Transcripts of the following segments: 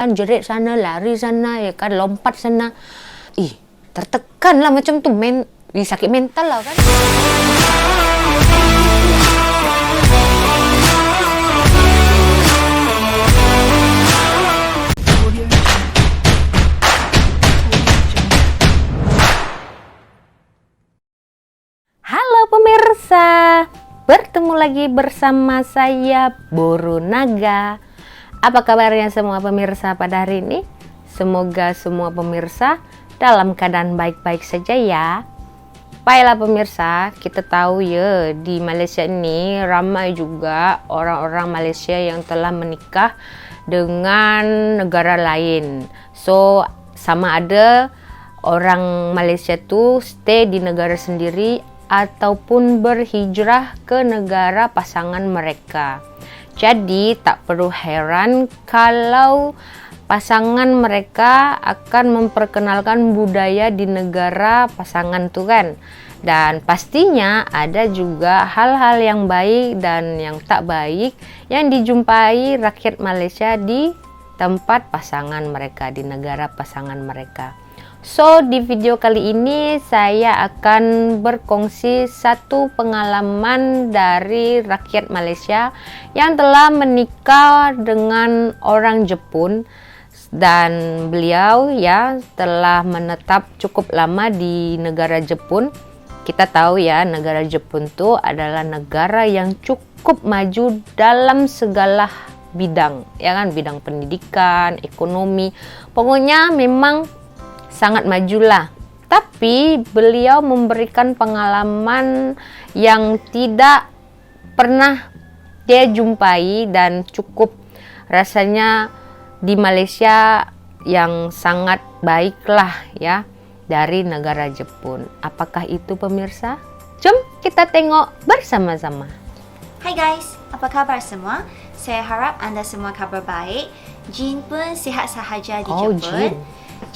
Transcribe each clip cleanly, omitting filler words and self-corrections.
kan jerit sana, lari sana, ya kan, lompat sana. Tertekan lah macam tu, sakit mental lah kan. Halo pemirsa, bertemu lagi bersama saya Buru Naga. Apa kabarnya semua pemirsa pada hari ini? Semoga semua pemirsa dalam keadaan baik-baik saja ya. Baiklah pemirsa, kita tahu ya di Malaysia ini ramai juga orang-orang Malaysia yang telah menikah dengan negara lain. So, sama ada orang Malaysia tu stay di negara sendiri ataupun berhijrah ke negara pasangan mereka. Jadi tak perlu heran kalau pasangan mereka akan memperkenalkan budaya di negara pasangan tu kan. Dan pastinya ada juga hal-hal yang baik dan yang tak baik yang dijumpai rakyat Malaysia di tempat pasangan mereka, di negara pasangan mereka. So, di video kali ini saya akan berkongsi satu pengalaman dari rakyat Malaysia yang telah menikah dengan orang Jepun, dan beliau ya telah menetap cukup lama di negara Jepun. Kita tahu ya, negara Jepun itu adalah negara yang cukup maju dalam segala bidang, ya kan, bidang pendidikan, ekonomi, pokoknya memang sangat majulah. Tapi beliau memberikan pengalaman yang tidak pernah dia jumpai dan cukup rasanya di Malaysia yang sangat baiklah ya dari negara Jepun. Apakah itu pemirsa? Jom kita tengok bersama-sama. Hai guys, apa kabar semua? Saya harap anda semua kabar baik. Jin pun sihat sahaja di Jepun. Jin.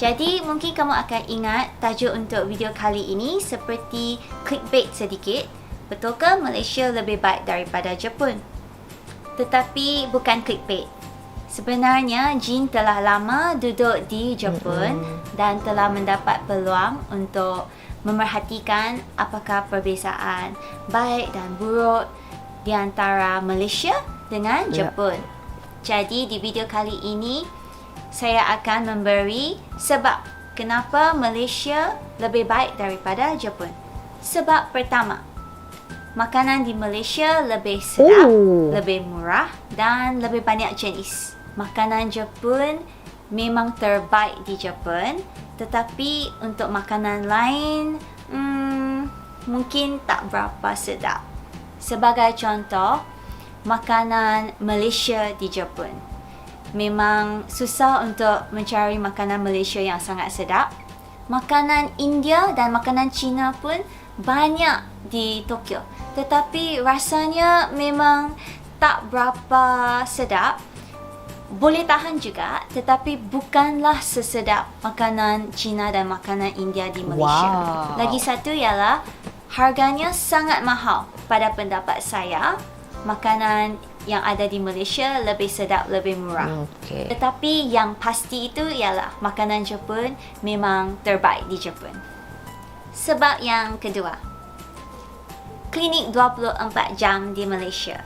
Jadi mungkin kamu akan ingat tajuk untuk video kali ini seperti clickbait sedikit. Betulkah Malaysia lebih baik daripada Jepun? Tetapi bukan clickbait. Sebenarnya Jin telah lama duduk di Jepun dan telah mendapat peluang untuk memerhatikan apakah perbezaan baik dan buruk di antara Malaysia dengan Jepun. Jadi di video kali ini saya akan memberi sebab kenapa Malaysia lebih baik daripada Jepun. Sebab pertama, makanan di Malaysia lebih sedap, lebih murah dan lebih banyak jenis. Makanan Jepun memang terbaik di Jepun, tetapi untuk makanan lain mungkin tak berapa sedap. Sebagai contoh, makanan Malaysia di Jepun. Memang susah untuk mencari makanan Malaysia yang sangat sedap. Makanan India dan makanan Cina pun banyak di Tokyo. Tetapi rasanya memang tak berapa sedap. Boleh tahan juga, tetapi bukanlah sesedap makanan Cina dan makanan India di Malaysia. Wow. Lagi satu ialah harganya sangat mahal. Pada pendapat saya, makanan yang ada di Malaysia lebih sedap, lebih murah. Tetapi yang pasti itu ialah makanan Jepun memang terbaik di Jepun. Sebab yang kedua, klinik 24 jam di Malaysia.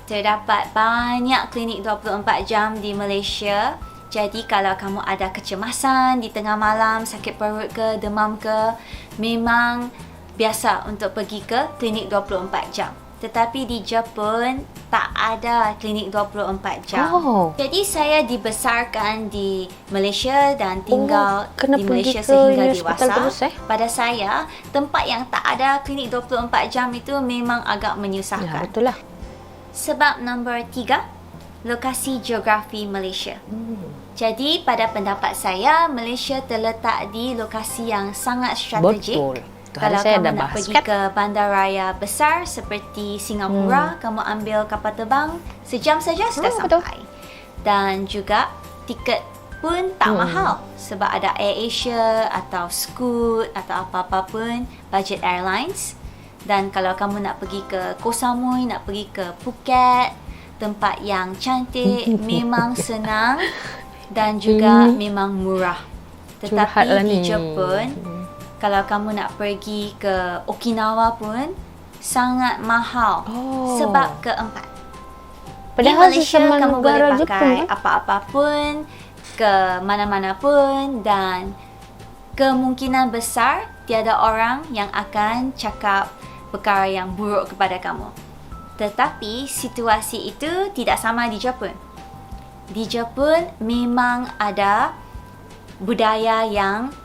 Terdapat banyak klinik 24 jam di Malaysia. Jadi kalau kamu ada kecemasan di tengah malam, sakit perut ke, demam ke, memang biasa untuk pergi ke klinik 24 jam. Tetapi di Jepun tak ada klinik 24 jam. Jadi saya dibesarkan di Malaysia dan tinggal di Malaysia sehingga dewasa. Pada saya, tempat yang tak ada klinik 24 jam itu memang agak menyusahkan. Ya, betul lah. Sebab nombor 3, lokasi geografi Malaysia. Jadi pada pendapat saya, Malaysia terletak di lokasi yang sangat strategik. Betul. Kalau kamu nak pergi ke bandaraya besar seperti Singapura, kamu ambil kapal terbang, sejam saja sudah sampai. Dan juga tiket pun tak mahal sebab ada AirAsia atau Scoot atau apa-apa pun, budget airlines. Dan kalau kamu nak pergi ke Koh Samui, nak pergi ke Phuket, tempat yang cantik, memang senang. dan juga memang murah. Curhat lah Tetapi di ni. Jepun, kalau kamu nak pergi ke Okinawa pun sangat mahal. Oh. Sebab keempat, Padahal di Malaysia sesama kamu boleh negara pakai Jepun kan? apa-apa pun ke mana-mana pun, dan kemungkinan besar tiada orang yang akan cakap perkara yang buruk kepada kamu. Tetapi situasi itu tidak sama di Jepun. Di Jepun memang ada budaya yang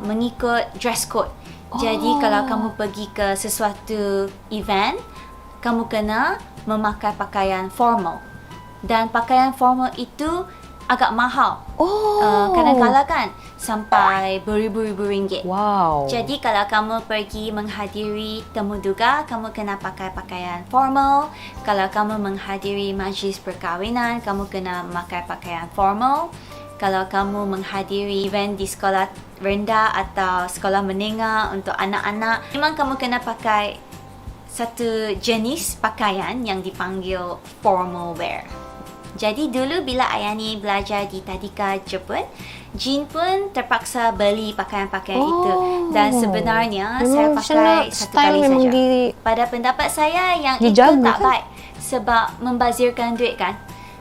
mengikut dress code. Jadi kalau kamu pergi ke sesuatu event, kamu kena memakai pakaian formal. Dan pakaian formal itu agak mahal. Kadang-kadang kan sampai beribu-ribu ringgit. Wow. Jadi kalau kamu pergi menghadiri temu duga, kamu kena pakai pakaian formal. Kalau kamu menghadiri majlis perkahwinan, kamu kena memakai pakaian formal. Kalau kamu menghadiri event di sekolah rendah atau sekolah menengah untuk anak-anak, memang kamu kena pakai satu jenis pakaian yang dipanggil formal wear. Jadi dulu bila Ayani belajar di tadika Jepun, Jin pun terpaksa beli pakaian-pakaian itu. Dan sebenarnya saya pakai satu kali saja. Pada pendapat saya yang itu tak baik sebab membazirkan duit kan.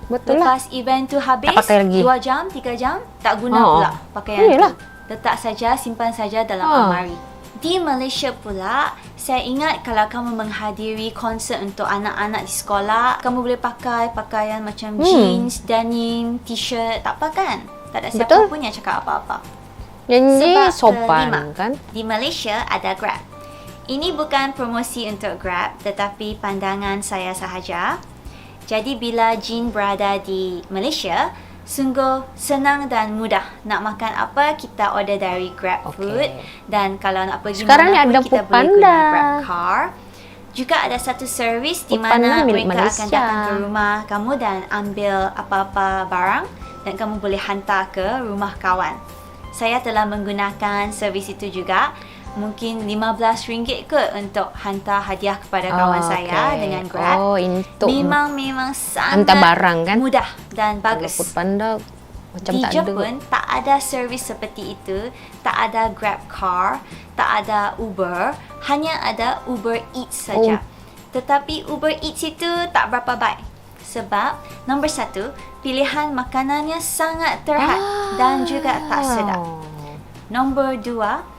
Betul lah. Lepas event tu habis, Tak pakai lagi. 2 jam, 3 jam, tak guna pula pakaian tu. Letak saja, simpan saja dalam almari. Di Malaysia pula, saya ingat kalau kamu menghadiri konsert untuk anak-anak di sekolah, kamu boleh pakai pakaian macam jeans, denim, t-shirt, tak apa kan? Tak ada siapa pun yang cakap apa-apa. Janji Sebab sopan kelima, kan? di Malaysia ada Grab. Ini bukan promosi untuk Grab, tetapi pandangan saya sahaja. Jadi bila Jin berada di Malaysia, sungguh senang dan mudah. Nak makan apa, kita order dari Grab Food. Dan kalau nak pergi Sekarang mana ni ada pun, kita boleh Foodpanda. guna Grab Car. Juga ada satu servis di mana mereka akan datang ke rumah kamu dan ambil apa-apa barang dan kamu boleh hantar ke rumah kawan. Saya telah menggunakan servis itu juga. Mungkin RM15 ke untuk hantar hadiah kepada kawan saya dengan Grab. Untuk Memang sangat hantar barang kan? mudah dan bagus. Foodpanda macam Di tak Jepun tak ada servis seperti itu, tak ada Grab Car, tak ada Uber, hanya ada Uber Eats saja. Tetapi Uber Eats itu tak berapa baik. Sebab nombor 1, pilihan makanannya sangat terhad dan juga tak sedap. Nombor 2,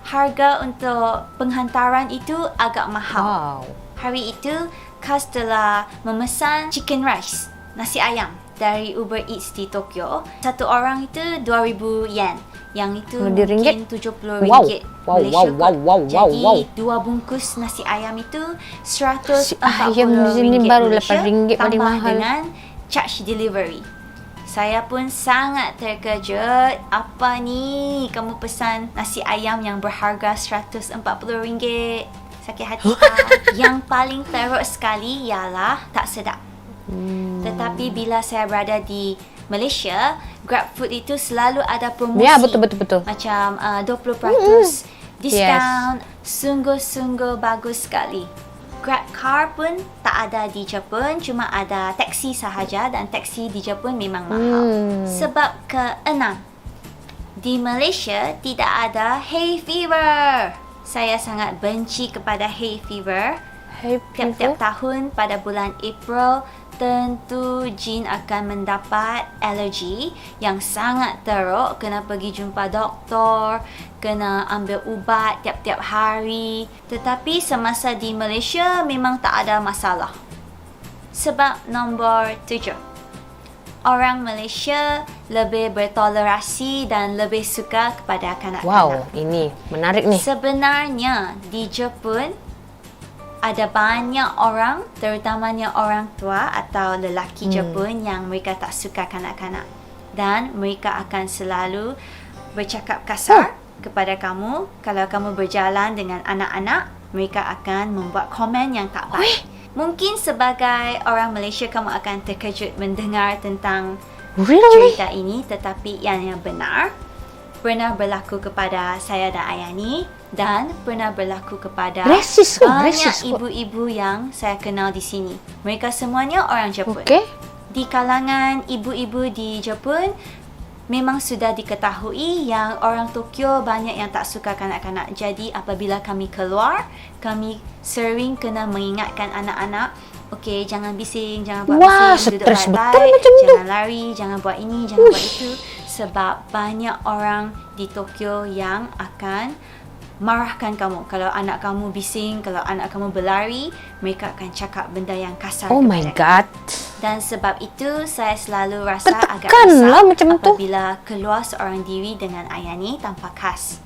harga untuk penghantaran itu agak mahal. Hari itu, Kaz telah memesan chicken rice, nasi ayam dari Uber Eats di Tokyo. Satu orang itu 2,000 yen. Yang itu mungkin RM70 Malaysia. Jadi 2 bungkus nasi ayam itu RM140 baru Malaysia, RM8 paling tambah mahal. dengan charge delivery. Saya pun sangat terkejut. Apa ni? Kamu pesan nasi ayam yang berharga RM140. Sakit hati tak? Yang paling teruk sekali ialah tak sedap. Tetapi bila saya berada di Malaysia, GrabFood itu selalu ada promosi. Ya, betul. Macam 20% diskaun. Sungguh-sungguh bagus sekali. Grab Car pun tak ada di Jepun, cuma ada taksi sahaja dan taksi di Jepun memang mahal. Sebab keenam, di Malaysia tidak ada hay fever. Saya sangat benci kepada hay fever. Tiap-tiap tahun pada bulan April, tentu Jin akan mendapat alergi yang sangat teruk. Kena pergi jumpa doktor, kena ambil ubat tiap-tiap hari. Tetapi semasa di Malaysia memang tak ada masalah. Sebab nombor 7, orang Malaysia lebih bertolerasi dan lebih suka kepada kanak-kanak. Ini menarik nih. Sebenarnya di Jepun ada banyak orang, terutamanya orang tua atau lelaki Jepun yang mereka tak suka kanak-kanak. Dan mereka akan selalu bercakap kasar kepada kamu. Kalau kamu berjalan dengan anak-anak, mereka akan membuat komen yang tak baik. Mungkin sebagai orang Malaysia, kamu akan terkejut mendengar tentang cerita ini. Tetapi yang benar, pernah berlaku kepada saya dan Ayani. Dan pernah berlaku kepada banyak ibu-ibu yang saya kenal di sini. Mereka semuanya orang Jepun. Di kalangan ibu-ibu di Jepun, memang sudah diketahui yang orang Tokyo banyak yang tak suka kanak-kanak. Jadi apabila kami keluar, kami sering kena mengingatkan anak-anak, okey, jangan bising, jangan buat Wah, bising, duduk stres betul baik-baik, macam tu. jangan lari, jangan buat ini, jangan buat itu. Sebab banyak orang di Tokyo yang akan marahkan kamu. Kalau anak kamu bising, kalau anak kamu berlari, mereka akan cakap benda yang kasar Oh my kepada kamu. god. Dan sebab itu saya selalu rasa agak Tertekan lah risau macam tu. apabila keluar seorang diri dengan Ayani tanpa kas.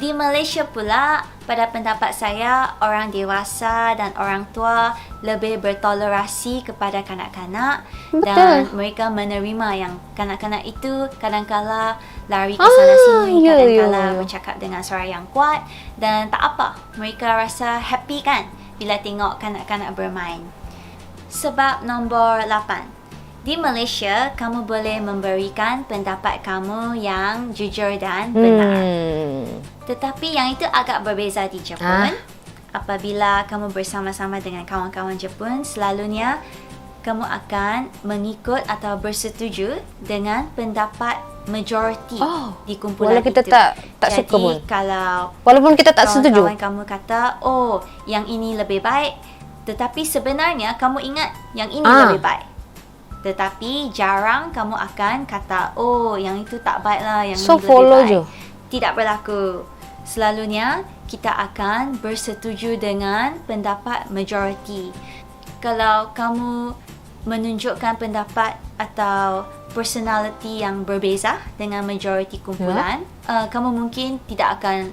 Di Malaysia pula, pada pendapat saya, orang dewasa dan orang tua lebih bertolerasi kepada kanak-kanak dan mereka menerima yang kanak-kanak itu kadang-kala lari ke sana sini, ya, kadang-kala ya. bercakap dengan suara yang kuat dan tak apa. Mereka rasa happy kan bila tengok kanak-kanak bermain. Sebab nombor 8. Di Malaysia, kamu boleh memberikan pendapat kamu yang jujur dan benar. Tetapi yang itu agak berbeza di Jepun. Apabila kamu bersama-sama dengan kawan-kawan Jepun, selalunya kamu akan mengikut atau bersetuju dengan pendapat majoriti di kumpulan Walau kita itu. tak suka Jadi pun. kalau Walaupun kita tak setuju. kawan-kawan kamu kata, oh, yang ini lebih baik, tetapi sebenarnya kamu ingat yang ini lebih baik. Tetapi jarang kamu akan kata, oh, yang itu tak baik lah, yang So, ini lebih follow baik. je. Tidak berlaku. Selalunya kita akan bersetuju dengan pendapat majoriti. Kalau kamu menunjukkan pendapat atau personality yang berbeza dengan majoriti kumpulan, kamu mungkin tidak akan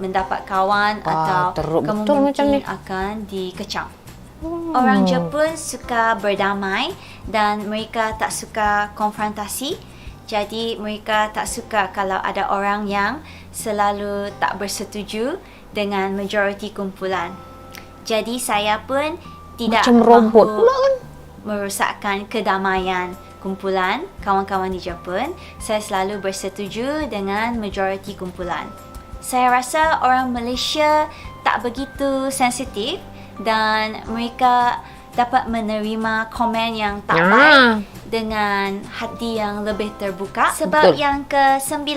mendapat kawan atau teruk kamu betul macam mungkin ni. akan dikecam. Orang Jepun suka berdamai dan mereka tak suka konfrontasi. Jadi mereka tak suka kalau ada orang yang selalu tak bersetuju dengan majoriti kumpulan. Jadi saya pun tidak Macam robot mahu pula kan. merosakkan kedamaian kumpulan kawan-kawan di Jepun. Saya selalu bersetuju dengan majoriti kumpulan. Saya rasa orang Malaysia tak begitu sensitif dan mereka dapat menerima komen yang tak baik dengan hati yang lebih terbuka. Sebab Betul. yang ke-9,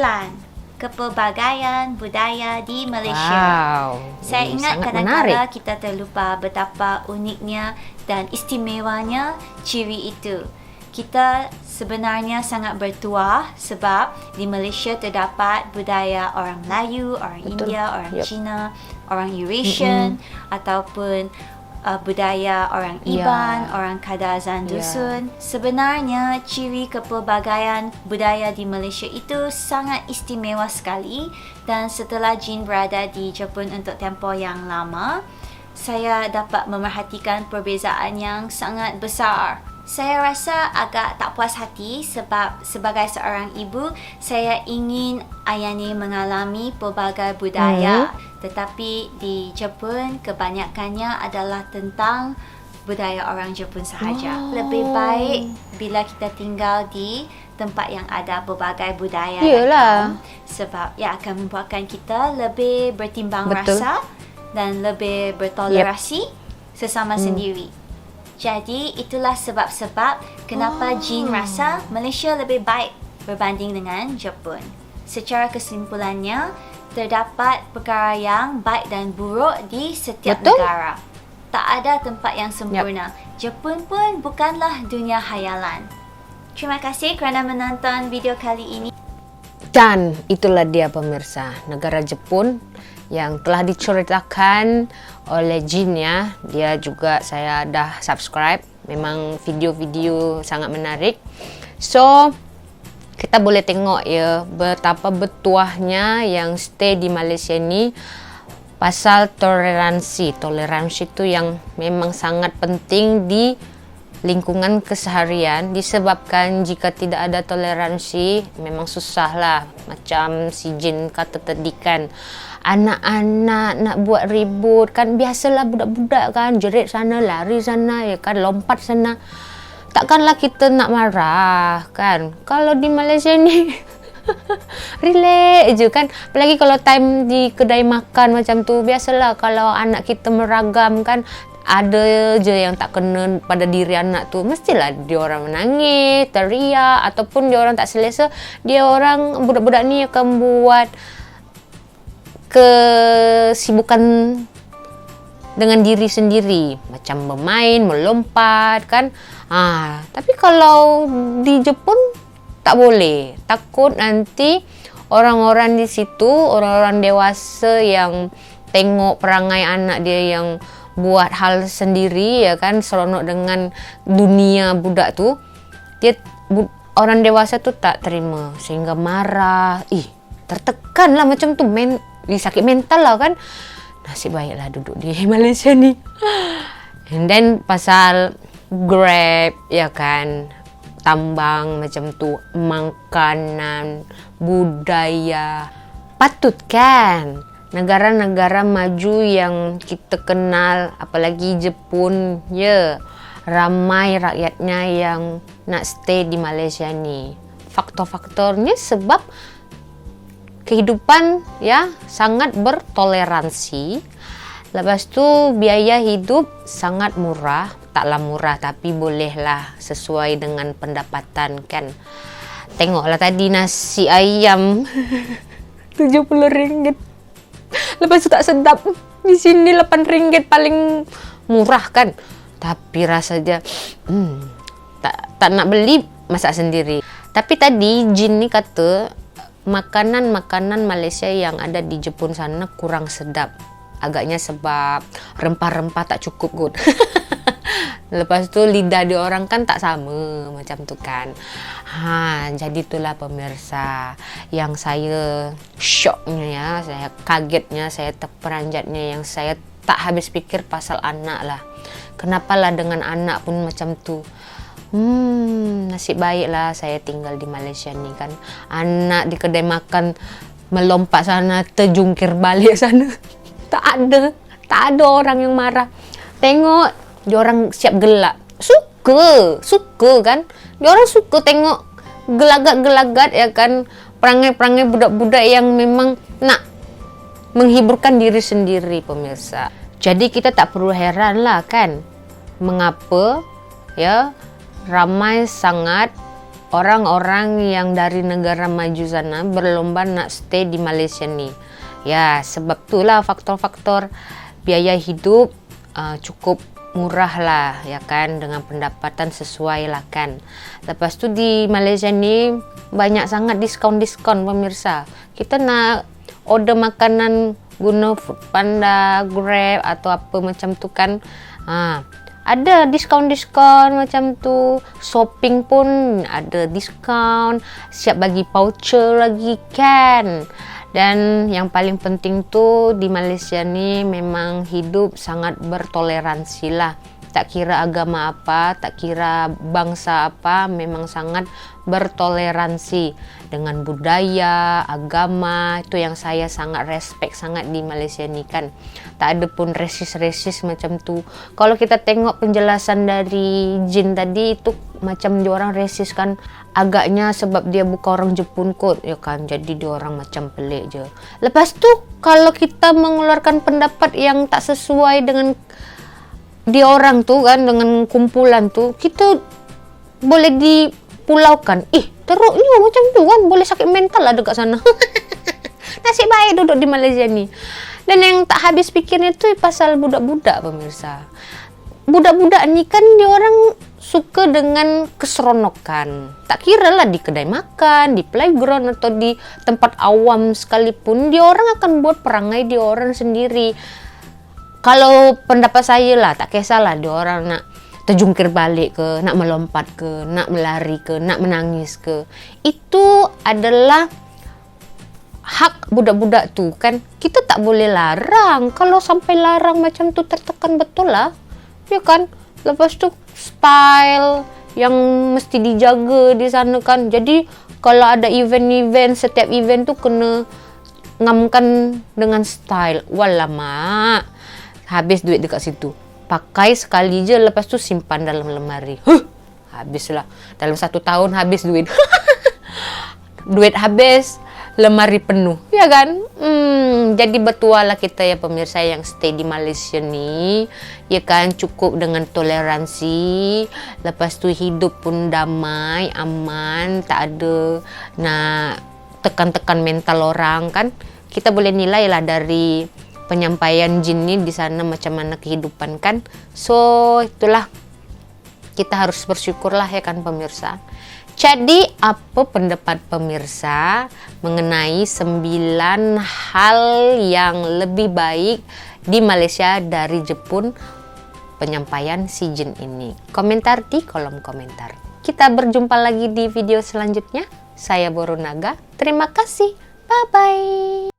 kepelbagaian budaya di Malaysia. Wow. Saya Ini ingat sangat kadang-kadang menarik. kita terlupa betapa uniknya dan istimewanya ciri itu. Kita sebenarnya sangat bertuah sebab di Malaysia terdapat budaya orang Melayu, orang India, orang Cina, orang Eurasian ataupun budaya orang Iban, orang Kadazan Dusun. Sebenarnya ciri kepelbagaian budaya di Malaysia itu sangat istimewa sekali dan setelah Jin berada di Jepun untuk tempoh yang lama, saya dapat memerhatikan perbezaan yang sangat besar. Saya rasa agak tak puas hati sebab sebagai seorang ibu, saya ingin Ayani mengalami pelbagai budaya. Tetapi di Jepun, kebanyakannya adalah tentang budaya orang Jepun sahaja. Lebih baik bila kita tinggal di tempat yang ada pelbagai budaya. Yelah. Sebab ia akan membuatkan kita lebih bertimbang Betul. rasa dan lebih bertolerasi sesama sendiri. Jadi itulah sebab-sebab kenapa Jin rasa Malaysia lebih baik berbanding dengan Jepun. Secara kesimpulannya, terdapat perkara yang baik dan buruk di setiap negara. Tak ada tempat yang sempurna. Jepun pun bukanlah dunia khayalan. Terima kasih kerana menonton video kali ini. Dan itulah dia pemirsa, negara Jepun yang telah diceritakan oleh Jin ya. Dia juga saya dah subscribe. Memang video-video sangat menarik. So, kita boleh tengok ya betapa bertuahnya yang stay di Malaysia ni pasal toleransi. Toleransi itu yang memang sangat penting di lingkungan keseharian, disebabkan jika tidak ada toleransi memang susah lah. Macam si Jin kata tadi kan, anak-anak nak buat ribut kan, biasalah budak-budak kan, jerit sana, lari sana, ya kan, lompat sana. Takkanlah kita nak marah kan. Kalau di Malaysia ni relax je kan. Apalagi kalau time di kedai makan macam tu, biasalah kalau anak kita meragam kan, ada aja yang tak kena pada diri anak tu, mestilah dia orang menangis, teriak, ataupun dia orang tak selesa, dia orang budak-budak ni akan buat kesibukan dengan diri sendiri, macam bermain, melompat kan. Tapi kalau di Jepun tak boleh, takut nanti orang-orang di situ, orang-orang dewasa yang tengok perangai anak dia yang buat hal sendiri, ya kan, seronok dengan dunia budak tu, orang dewasa tu tak terima sehingga marah, tertekan lah macam tu, sakit mental lah kan. Nasib baiklah duduk di Malaysia ni. And then pasal Grab, ya kan, tambang macam tu, makanan, budaya, patut kan negara-negara maju yang kita kenal, apalagi Jepun, ya, ramai rakyatnya yang nak stay di Malaysia ni. Faktor-faktornya sebab kehidupan ya sangat bertoleransi. Lepas tu biaya hidup sangat murah, taklah murah tapi bolehlah sesuai dengan pendapatan kan. Tengoklah tadi nasi ayam RM70. Lepas tu tak sedap. Di sini RM8 paling murah kan. Tapi rasanya tak nak beli, masak sendiri. Tapi tadi Jin ni kata makanan-makanan Malaysia yang ada di Jepun sana kurang sedap. Agaknya sebab rempah-rempah tak cukup kot. Lepas tu lidah dia orang kan tak sama macam tu kan. Jadi itulah pemirsa yang saya syoknya ya, saya kagetnya, saya terperanjatnya, yang saya tak habis fikir pasal anak lah. Kenapalah dengan anak pun macam tu. Nasib baiklah saya tinggal di Malaysia ni kan. Anak di kedai makan melompat sana, terjungkir balik sana. Tak ada orang yang marah. Tengok dia orang siap gelak. Suka kan. Dia orang suka tengok gelagat-gelagat ya kan, perangai-perangai budak-budak yang memang nak menghiburkan diri sendiri pemirsa. Jadi kita tak perlu heran lah kan, mengapa ya ramai sangat orang-orang yang dari negara maju sana berlomba nak stay di Malaysia ni. Ya, sebab itulah faktor-faktor biaya hidup cukup murah lah ya kan, dengan pendapatan sesuai lah kan. Lepas tu di Malaysia ni banyak sangat diskon-diskon pemirsa. Kita nak order makanan guna Foodpanda, Grab atau apa macam tu kan, ada diskon-diskon macam tu. Shopping pun ada diskon, siap bagi voucher lagi kan. Dan yang paling penting tu di Malaysia ni memang hidup sangat bertoleransi lah. Tak kira agama apa, tak kira bangsa apa, memang sangat bertoleransi dengan budaya, agama. Itu yang saya sangat respect sangat di Malaysia ni kan. Tak ada pun resis-resis macam tu. Kalau kita tengok penjelasan dari Jin tadi, itu macam dia orang resis kan. Agaknya sebab dia bukan orang Jepun kot ya kan, jadi dia orang macam pelik je. Lepas tu kalau kita mengeluarkan pendapat yang tak sesuai dengan dia orang tu kan, dengan kumpulan tu, kita boleh dipulaukan. Teruknya macam tu kan, boleh sakit mental lah dekat sana. Nasib baik duduk di Malaysia ni. Dan yang tak habis fikirnya tu pasal budak-budak pemirsa. Budak-budak ni kan dia orang suka dengan keseronokan. Tak kira lah di kedai makan, di playground atau di tempat awam sekalipun, dia orang akan buat perangai dia orang sendiri. Kalau pendapat saya lah, tak kisahlah dia orang nak terjungkir balik ke, nak melompat ke, nak melari ke, nak menangis ke. Itu adalah hak budak-budak tu kan. Kita tak boleh larang. Kalau sampai larang macam tu tertekan betul lah. Ya kan? Lepas tu style yang mesti dijaga di sana kan. Jadi kalau ada event-event, setiap event tu kena ngamkan dengan style. Walamak, habis duit dekat situ. Pakai sekali je, lepas tu simpan dalam lemari. Habislah. Dalam 1 tahun habis duit. Duit habis, lemari penuh. Ya kan? Jadi betul lah kita ya pemirsa yang stay di Malaysia nih, ya kan, cukup dengan toleransi, lepas tu hidup pun damai, aman, tak ada tekan-tekan mental orang kan. Kita boleh nilai lah dari penyampaian jin ini di sana macam mana kehidupan kan. So itulah, kita harus bersyukurlah ya kan pemirsa. Jadi apa pendapat pemirsa mengenai 9 hal yang lebih baik di Malaysia dari Jepun penyampaian si jin ini? Komentar di kolom komentar. Kita berjumpa lagi di video selanjutnya. Saya Borunaga. Terima kasih. Bye-bye.